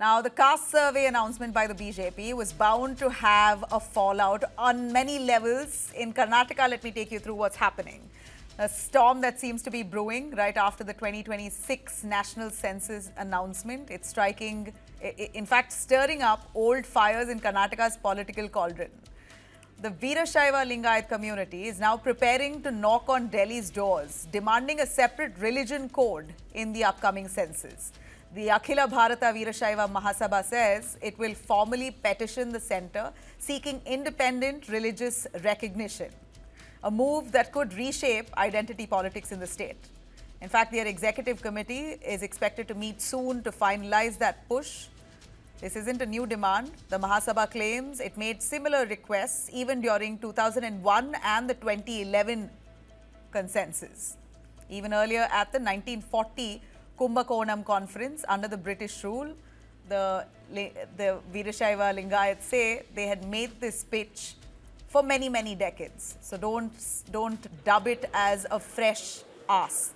Now, the caste survey announcement by the BJP was bound to have a fallout on many levels. In Karnataka, let me take you through what's happening. A storm that seems to be brewing right after the 2026 national census announcement. It's striking, in fact, stirring up old fires in Karnataka's political cauldron. The Veerashaiva-Lingayat community is now preparing to knock on Delhi's doors, demanding a separate religion code in the upcoming census. The Akhila Bharatha Veerashaiva Mahasabha says it will formally petition the centre, seeking independent religious recognition, a move that could reshape identity politics in the state. In fact, their executive committee is expected to meet soon to finalize that push. This isn't a new demand. The Mahasabha claims it made similar requests even during 2001 and the 2011 consensus. Even earlier at the 1940 Kumbakonam conference under the British rule, the Veerashaiva-Lingayat say they had made this pitch for many, many decades. So don't dub it as a fresh ask.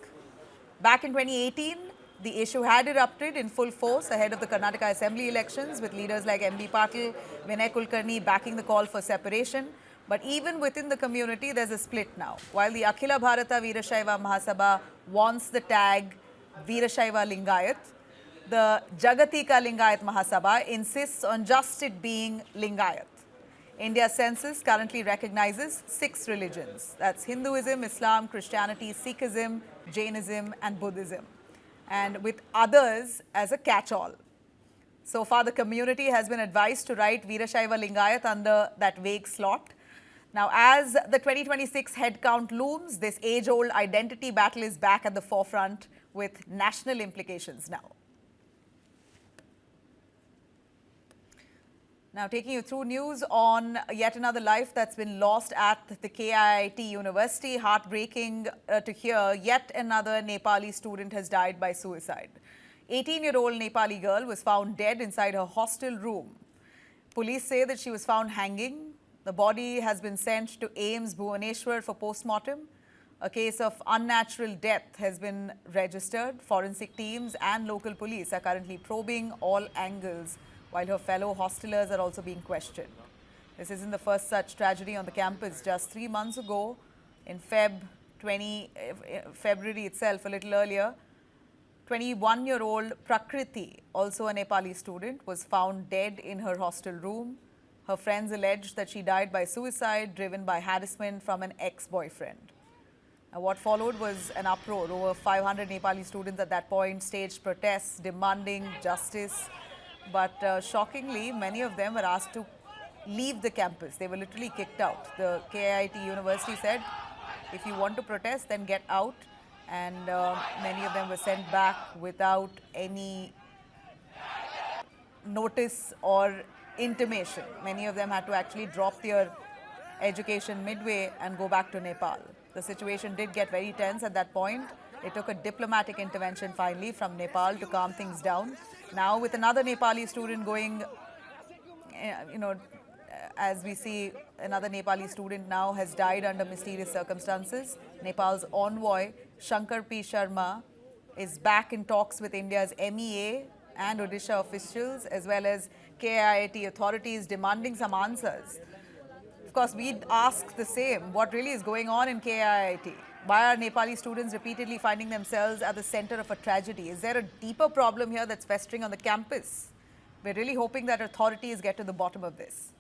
Back in 2018, the issue had erupted in full force ahead of the Karnataka Assembly elections, with leaders like M.B. Patil, Vinay Kulkarni backing the call for separation. But even within the community, there's a split now. While the Akhila Bharatha Veerashaiva Mahasabha wants the tag Veerashaiva-Lingayat, the Jagatika Lingayat Mahasabha insists on just it being Lingayat. India's census currently recognizes 6 religions. That's Hinduism, Islam, Christianity, Sikhism, Jainism and Buddhism, and with others as a catch-all. So far, the community has been advised to write Veerashaiva-Lingayat under that vague slot. Now, as the 2026 headcount looms, this age-old identity battle is back at the forefront with national implications now. Now, taking you through news on yet another life that's been lost at the KIIT University. Heartbreaking to hear yet another Nepali student has died by suicide. 18-year-old Nepali girl was found dead inside her hostel room. Police say that she was found hanging. The body has been sent to AIIMS Bhubaneswar for post-mortem. A case of unnatural death has been registered. Forensic teams and local police are currently probing all angles, while her fellow hostelers are also being questioned. This isn't the first such tragedy on the campus. Just 3 months ago, in February itself, a little earlier, 21-year-old Prakriti, also a Nepali student, was found dead in her hostel room. Her friends alleged that she died by suicide, driven by harassment from an ex-boyfriend. Now, what followed was an uproar. Over 500 Nepali students at that point staged protests demanding justice. But shockingly, many of them were asked to leave the campus. They were literally kicked out. The KIIT University said, if you want to protest, then get out. And many of them were sent back without any notice or intimation. Many of them had to actually drop their education midway and go back to Nepal. The situation did get very tense at that point. It took a diplomatic intervention finally from Nepal to calm things down. Now, with another Nepali student going, as we see, another Nepali student now has died under mysterious circumstances. Nepal's envoy, Shankar P. Sharma, is back in talks with India's MEA and Odisha officials, as well as KIIT authorities, demanding some answers. Of course, we'd ask the same. What really is going on in KIIT? Why are Nepali students repeatedly finding themselves at the center of a tragedy? Is there a deeper problem here that's festering on the campus? We're really hoping that authorities get to the bottom of this.